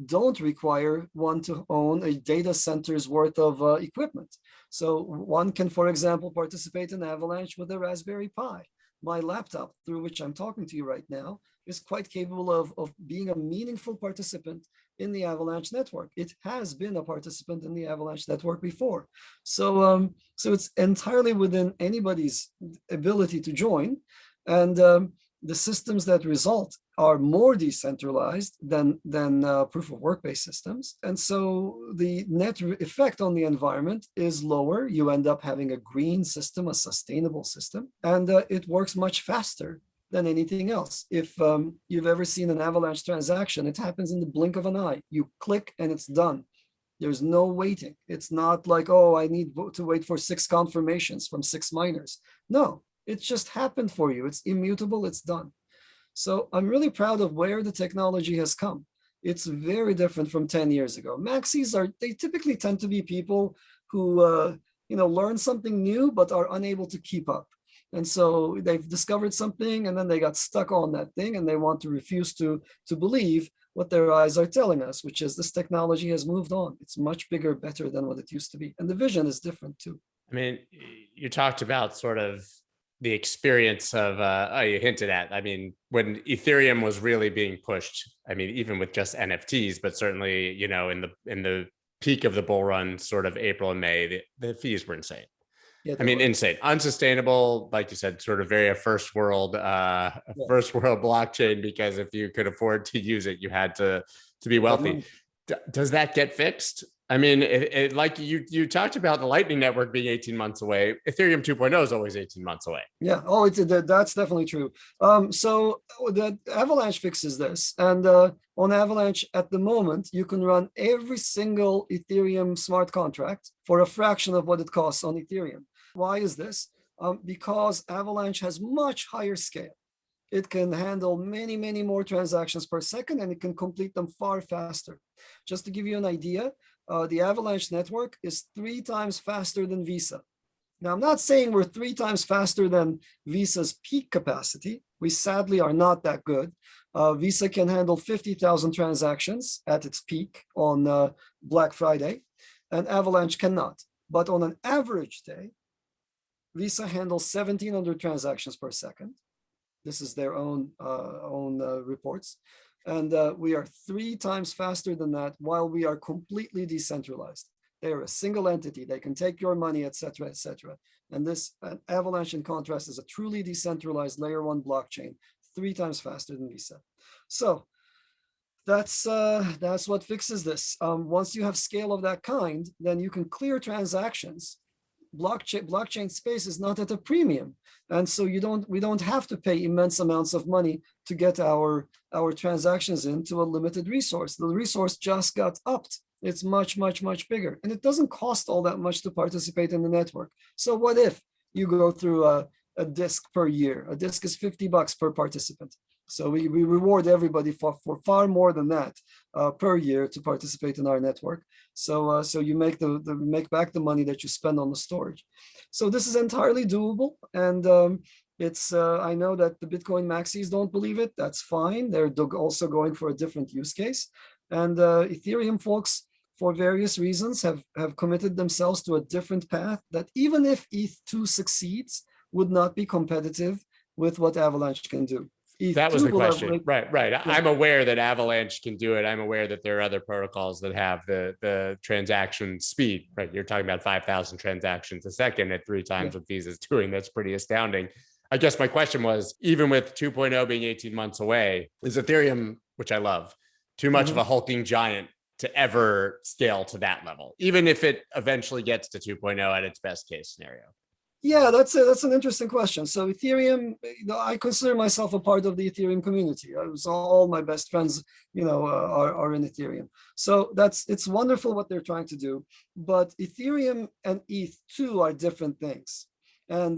don't require one to own a data center's worth of equipment. So one can, for example, participate in Avalanche with a Raspberry Pi. My laptop, through which I'm talking to you right now, is quite capable of being a meaningful participant in the Avalanche network. It has been a participant in the Avalanche network before. So it's entirely within anybody's ability to join. And the systems that result are more decentralized than proof of work-based systems. And so the net effect on the environment is lower. You end up having a green system, a sustainable system, and it works much faster than anything else. If you've ever seen an Avalanche transaction, it happens in the blink of an eye. You click and it's done. There's no waiting. It's not like, oh, I need to wait for 6 confirmations from 6 miners. No, it just happened for you. It's immutable, it's done. So I'm really proud of where the technology has come. It's very different from 10 years ago. Maxis they typically tend to be people who learn something new but are unable to keep up. And so they've discovered something and then they got stuck on that thing and they want to refuse to believe what their eyes are telling us, which is this technology has moved on. It's much bigger, better than what it used to be. And the vision is different too. I mean, you talked about sort of the experience of, you hinted at, I mean, when Ethereum was really being pushed, I mean, even with just NFTs, but certainly, you know, in the peak of the bull run, sort of April and May, the fees were insane. Yeah, I mean, insane, unsustainable, like you said, sort of very a first world blockchain, because if you could afford to use it, you had to be wealthy. Does that get fixed? I mean, like you talked about the Lightning Network being 18 months away. Ethereum 2.0 is always 18 months away. Yeah. Oh, that's definitely true. So the Avalanche fixes this, and on Avalanche at the moment, you can run every single Ethereum smart contract for a fraction of what it costs on Ethereum. Why is this? Because Avalanche has much higher scale. It can handle many, many more transactions per second, and it can complete them far faster. Just to give you an idea, the Avalanche network is 3 times faster than Visa. Now, I'm not saying we're 3 times faster than Visa's peak capacity. We sadly are not that good. Visa can handle 50,000 transactions at its peak on Black Friday, and Avalanche cannot. But on an average day, Visa handles 1,700 transactions per second. This is their own reports. And we are 3 times faster than that, while we are completely decentralized. They are a single entity. They can take your money, et cetera, et cetera. And this Avalanche, in contrast, is a truly decentralized layer 1 blockchain, 3 times faster than Visa. So that's what fixes this. Once you have scale of that kind, then you can clear transactions. Blockchain space is not at a premium, and so we don't have to pay immense amounts of money to get our transactions into a limited resource. The resource just got upped. It's much, much, much bigger, and it doesn't cost all that much to participate in the network. So what if you go through a disk per year? A disk is $50 per participant. So we reward everybody for far more than that per year to participate in our network. So you make back the money that you spend on the storage. So this is entirely doable, and it's I know that the Bitcoin maxis don't believe it. That's fine. They're also going for a different use case, and Ethereum folks, for various reasons, have committed themselves to a different path that, even if ETH2 succeeds, would not be competitive with what Avalanche can do. That was the question. Right. Yeah. I'm aware that Avalanche can do it. I'm aware that there are other protocols that have the transaction speed. Right. You're talking about 5,000 transactions a second at 3 times what Visa's doing. That's pretty astounding. I guess my question was, even with 2.0 being 18 months away, is Ethereum, which I love, too much of a hulking giant to ever scale to that level, even if it eventually gets to 2.0 at its best case scenario? Yeah, that's an interesting question. So Ethereum, I consider myself a part of the Ethereum community. All my best friends, are in Ethereum. So it's wonderful what they're trying to do. But Ethereum and ETH2 are different things. And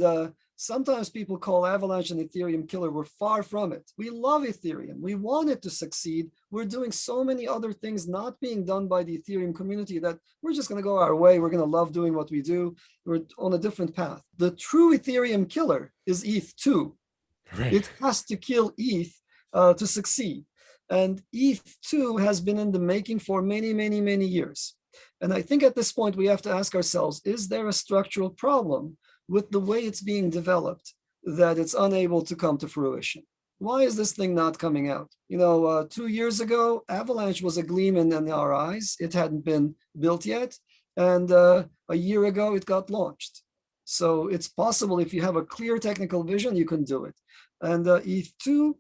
sometimes people call Avalanche an Ethereum killer. We're far from it. We love Ethereum. We want it to succeed. We're doing so many other things not being done by the Ethereum community that we're just going to go our way. We're going to love doing what we do. We're on a different path. The true Ethereum killer is ETH2. Right. It has to kill ETH to succeed. And ETH2 has been in the making for many, many, many years. And I think at this point, we have to ask ourselves, is there a structural problem with the way it's being developed that it's unable to come to fruition? Why is this thing not coming out? 2 years ago, Avalanche was a gleam in our eyes. It hadn't been built yet. And a year ago, it got launched. So it's possible, if you have a clear technical vision, you can do it. And ETH2,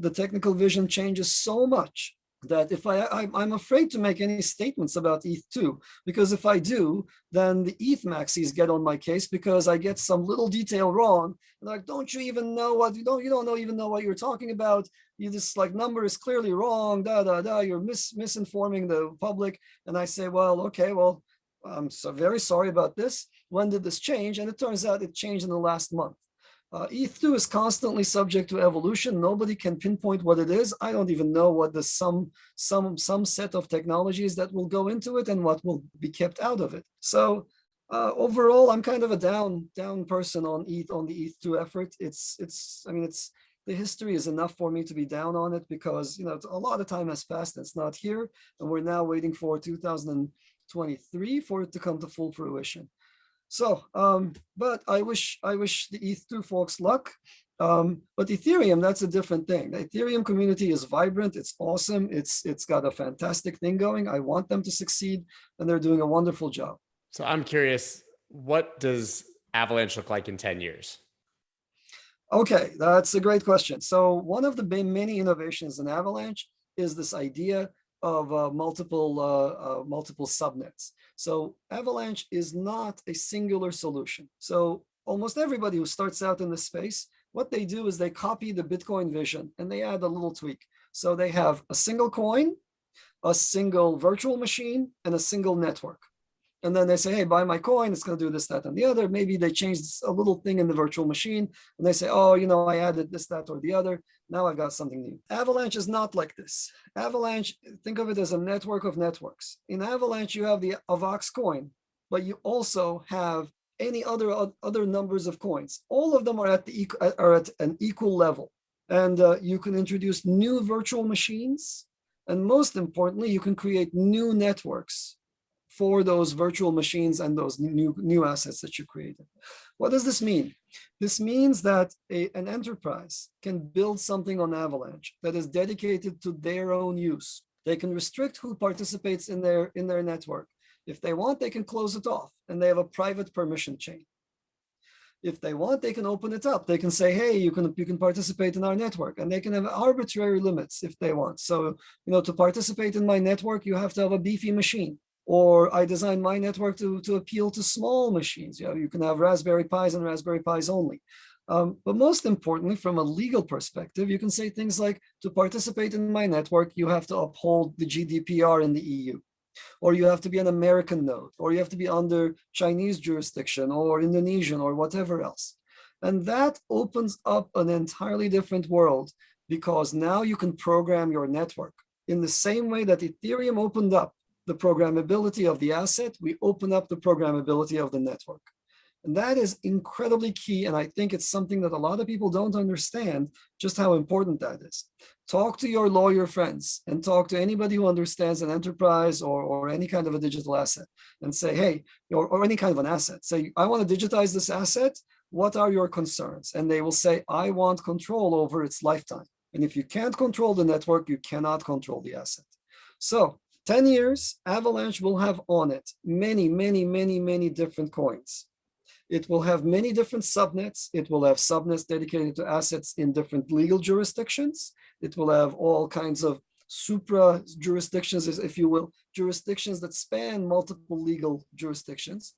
the technical vision changes so much that if I'm afraid to make any statements about ETH2, because if I do, then the ETH maxis get on my case because I get some little detail wrong. Like, don't you even know what you don't even know what you're talking about? You just number is clearly wrong. You're misinforming the public. And I say, well, okay, well, I'm so very sorry about this. When did this change? And it turns out it changed in the last month. ETH2 is constantly subject to evolution. Nobody can pinpoint what it is. I don't even know what the some set of technologies that will go into it and what will be kept out of it. So overall, I'm kind of a down person on the ETH2 effort. The history is enough for me to be down on it because a lot of time has passed. It's not here, and we're now waiting for 2023 for it to come to full fruition. So, but I wish the ETH2 folks luck. But Ethereum, that's a different thing. The Ethereum community is vibrant. It's awesome. It's got a fantastic thing going. I want them to succeed, and they're doing a wonderful job. So I'm curious, what does Avalanche look like in 10 years? Okay, that's a great question. So one of the many innovations in Avalanche is this idea of multiple subnets. So Avalanche is not a singular solution. So almost everybody who starts out in the space, what they do is they copy the Bitcoin vision and they add a little tweak. So they have a single coin, a single virtual machine, and a single network. And then they say, hey, buy my coin, it's going to do this, that, and the other. Maybe they changed a little thing in the virtual machine, and they say, oh, I added this, that, or the other. Now I've got something new. Avalanche is not like this. Avalanche, think of it as a network of networks. In Avalanche, you have the Avax coin, but you also have any other numbers of coins. All of them are at an equal level. And you can introduce new virtual machines. And most importantly, you can create new networks for those virtual machines and those new assets that you created. What does this mean? This means that an enterprise can build something on Avalanche that is dedicated to their own use. They can restrict who participates in their network. If they want, they can close it off, and they have a private permission chain. If they want, they can open it up. They can say, hey, you can participate in our network, and they can have arbitrary limits if they want. So, to participate in my network, you have to have a beefy machine. Or I designed my network to appeal to small machines. You can have Raspberry Pis and Raspberry Pis only. But most importantly, from a legal perspective, you can say things like, to participate in my network, you have to uphold the GDPR in the EU. Or you have to be an American node, or you have to be under Chinese jurisdiction or Indonesian or whatever else. And that opens up an entirely different world, because now you can program your network in the same way that Ethereum opened up the programmability of the asset, we open up the programmability of the network. And that is incredibly key. And I think it's something that a lot of people don't understand just how important that is. Talk to your lawyer friends and talk to anybody who understands an enterprise or any kind of a digital asset and say, hey, or any kind of an asset. Say, I want to digitize this asset. What are your concerns? And they will say, I want control over its lifetime. And if you can't control the network, you cannot control the asset. So 10 years, Avalanche will have on it many, many, many, many different coins. It will have many different subnets. It will have subnets dedicated to assets in different legal jurisdictions. It will have all kinds of supra jurisdictions, if you will, jurisdictions that span multiple legal jurisdictions.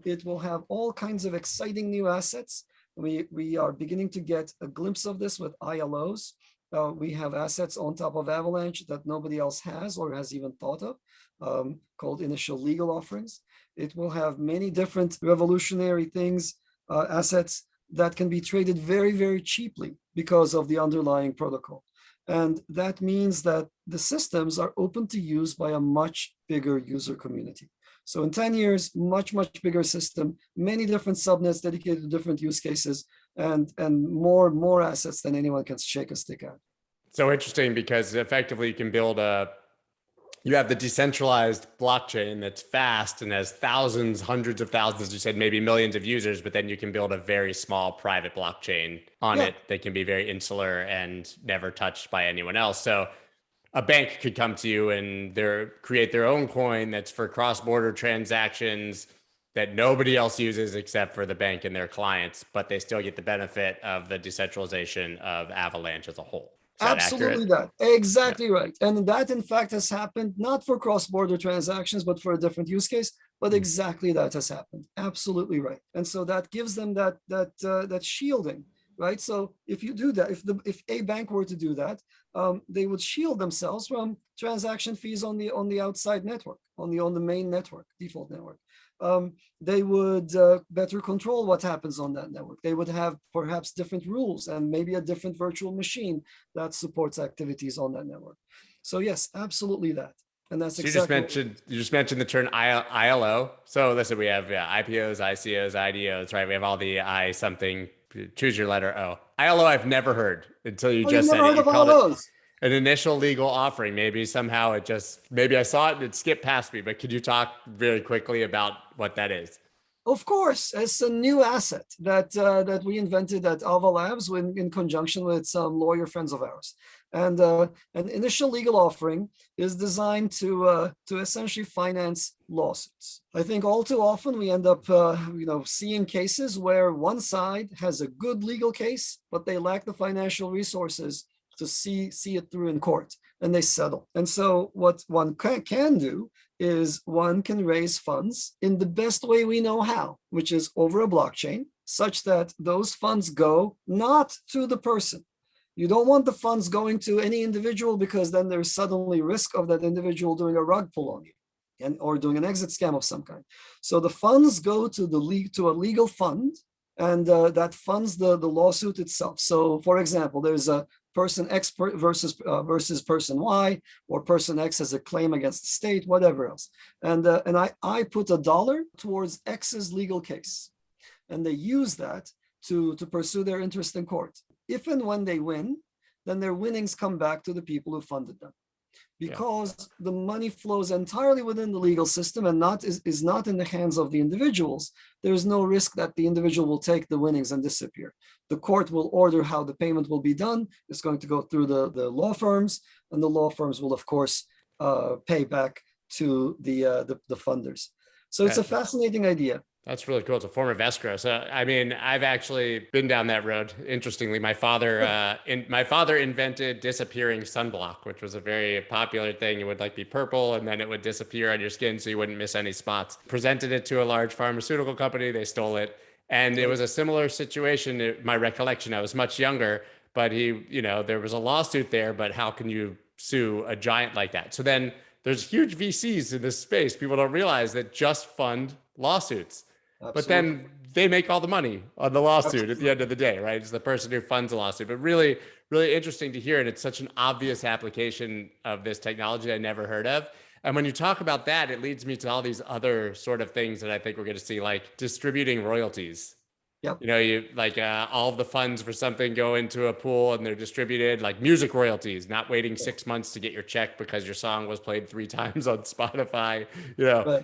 It will have all kinds of exciting new assets. We are beginning to get a glimpse of this with ILOs. We have assets on top of Avalanche that nobody else has or has even thought of, called initial legal offerings. It will have many different revolutionary things, assets that can be traded very, very cheaply because of the underlying protocol. And that means that the systems are open to use by a much bigger user community. So in 10 years, much, much bigger system, many different subnets dedicated to different use cases, and more assets than anyone can shake a stick at. So interesting, because effectively you have the decentralized blockchain that's fast and has thousands, hundreds of thousands, you said maybe millions of users, but then you can build a very small private blockchain on it that can be very insular and never touched by anyone else. So a bank could come to you and create their own coin that's for cross-border transactions that nobody else uses except for the bank and their clients, but they still get the benefit of the decentralization of Avalanche as a whole. Absolutely that. Exactly right. And that, in fact, has happened not for cross-border transactions, but for a different use case. But exactly that has happened. Absolutely right. And so that gives them that shielding, right? So if you do that, if a bank were to do that, they would shield themselves from transaction fees on the outside network, on the main network, default network. They would better control what happens on that network. They would have perhaps different rules and maybe a different virtual machine that supports activities on that network. So yes, absolutely that. And that's exactly. You just mentioned the term ILO. So listen, we have IPOs, ICOs, IDOs, right? We have all the I something. Choose your letter O. ILO, I've never heard until you just said it. You called it an initial legal offering. Maybe somehow maybe I saw it and it skipped past me, but could you talk very quickly about what that is? Of course, it's a new asset that we invented at Ava Labs in conjunction with some lawyer friends of ours. And an initial legal offering is designed to essentially finance lawsuits. I think all too often we end up seeing cases where one side has a good legal case, but they lack the financial resources to see it through in court, and they settle. And so what one can do is one can raise funds in the best way we know how, which is over a blockchain, such that those funds go not to the person. You don't want the funds going to any individual, because then there's suddenly risk of that individual doing a rug pull on you or doing an exit scam of some kind. So the funds go to a legal fund, and that funds the lawsuit itself. So for example, there's a person X versus person Y, or person X has a claim against the state, whatever else. And I put $1 towards X's legal case, and they use that to pursue their interest in court. If and when they win, then their winnings come back to the people who funded them, because the money flows entirely within the legal system and is not in the hands of the individuals. There's no risk that the individual will take the winnings and disappear. The court will order how the payment will be done. It's going to go through the law firms, and the law firms will, of course, pay back to the funders. So it's a fascinating idea. That's really cool. It's a form of escrow. So, I mean, I've actually been down that road. Interestingly, my father invented disappearing sunblock, which was a very popular thing. It would be purple, and then it would disappear on your skin, so you wouldn't miss any spots. Presented it to a large pharmaceutical company. They stole it. And it was a similar situation. My recollection, I was much younger, but there was a lawsuit there, but how can you sue a giant like that? So then there's huge VCs in this space. People don't realize that just fund lawsuits. Absolutely. But then they make all the money on the lawsuit at the end of the day, right? It's the person who funds the lawsuit. But really, really interesting to hear. And it's such an obvious application of this technology I never heard of. And when you talk about that, it leads me to all these other sort of things that I think we're going to see, like distributing royalties. Yep. All of the funds for something go into a pool and they're distributed, like music royalties, not waiting 6 months to get your check because your song was played 3 times on Spotify.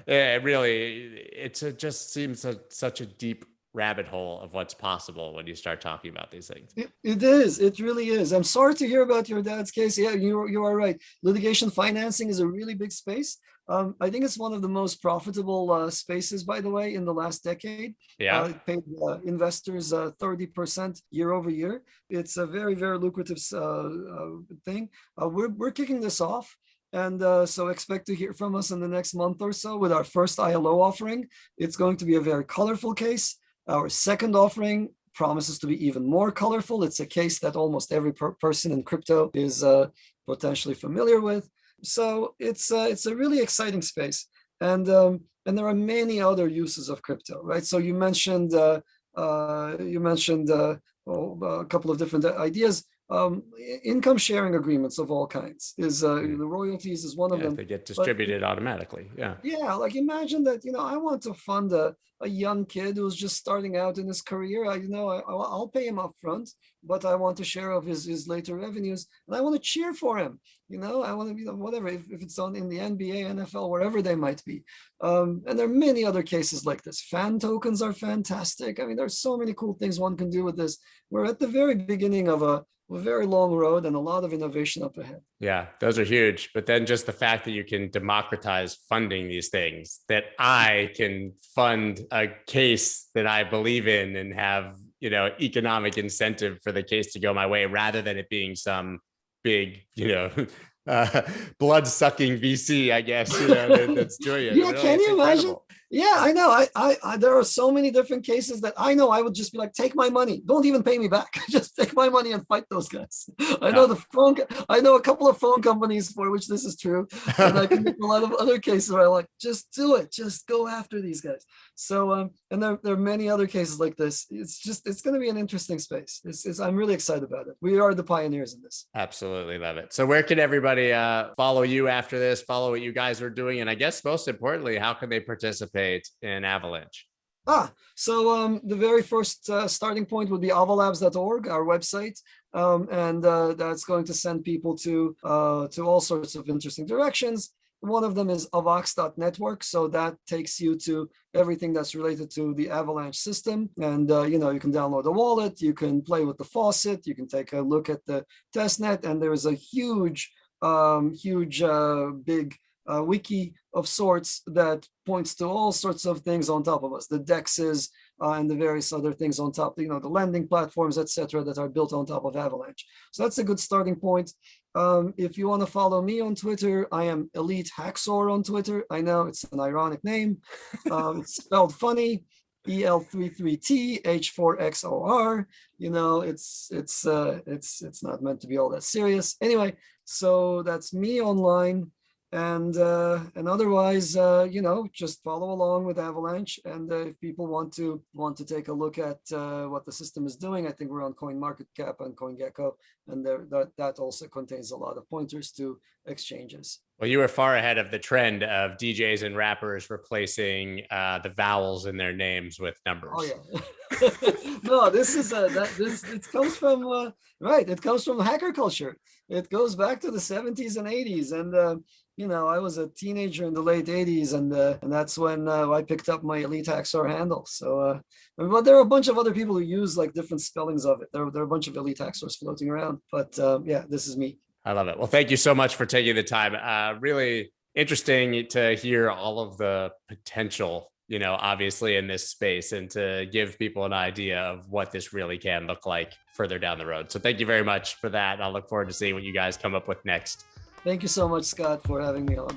It just seems such a deep rabbit hole of what's possible when you start talking about these things. It is. It really is. I'm sorry to hear about your dad's case. Yeah, you are right. Litigation financing is a really big space. I think it's one of the most profitable spaces, by the way, in the last decade. Yeah, it paid investors 30% year over year. It's a very, very lucrative thing. We're kicking this off. And so expect to hear from us in the next month or so with our first ILO offering. It's going to be a very colorful case. Our second offering promises to be even more colorful. It's a case that almost every person in crypto is potentially familiar with. So it's a really exciting space, and there are many other uses of crypto, right? So you mentioned a couple of different ideas. Income sharing agreements of all kinds is the royalties is one of them. They get distributed automatically. Yeah, like imagine that, I want to fund a young kid who's just starting out in his career. I'll pay him up front, but I want a share of his later revenues, and I want to cheer for him. I want to, whatever, if it's in the NBA, NFL, wherever they might be. And there are many other cases like this. Fan tokens are fantastic. I mean, there's so many cool things one can do with this. We're at the very beginning of a very long road and a lot of innovation up ahead. Yeah, those are huge. But then just the fact that you can democratize funding these things, that I can fund a case that I believe in and have, economic incentive for the case to go my way, rather than it being some big, blood-sucking VC, I guess, that's doing it. Yeah, can you imagine? Yeah, I know. I there are so many different cases that I know I would just be like, take my money. Don't even pay me back. Just take my money and fight those guys. I know a couple of phone companies for which this is true. And I can make a lot of other cases where I'm like, just do it. Just go after these guys. So, and there are many other cases like this. It's going to be an interesting space. I'm really excited about it. We are the pioneers in this. Absolutely love it. So where can everybody follow you after this, follow what you guys are doing? And I guess most importantly, how can they participate in Avalanche? So the very first starting point would be avalabs.org, our website, and that's going to send people to all sorts of interesting directions. One of them is avox.network. So that takes you to everything that's related to the Avalanche system. And, you can download the wallet, you can play with the faucet, you can take a look at the testnet, and there is a huge, big wiki of sorts that points to all sorts of things on top of us, the dexes and the various other things on top, the lending platforms, etc., that are built on top of Avalanche. So that's a good starting point. If you want to follow me on Twitter, I am Elite Haxor on Twitter. I know it's an ironic name. It's spelled funny. EL33T H4XOR. It's not meant to be all that serious. Anyway, so that's me online. And otherwise, just follow along with Avalanche. And if people want to take a look at what the system is doing, I think we're on CoinMarketCap and CoinGecko, and that also contains a lot of pointers to exchanges. Well, you were far ahead of the trend of DJs and rappers replacing the vowels in their names with numbers. Oh yeah. No, it comes from right. It comes from hacker culture. It goes back to the 70s and 80s, and I was a teenager in the late 80s, and that's when I picked up my Elite Haxor handle. So, but there are a bunch of other people who use like different spellings of it. There are a bunch of Elite Haxors floating around, but yeah, this is me. I love it. Well, thank you so much for taking the time. Really interesting to hear all of the potential, obviously in this space, and to give people an idea of what this really can look like further down the road. So thank you very much for that. I'll look forward to seeing what you guys come up with next. Thank you so much, Scott, for having me on.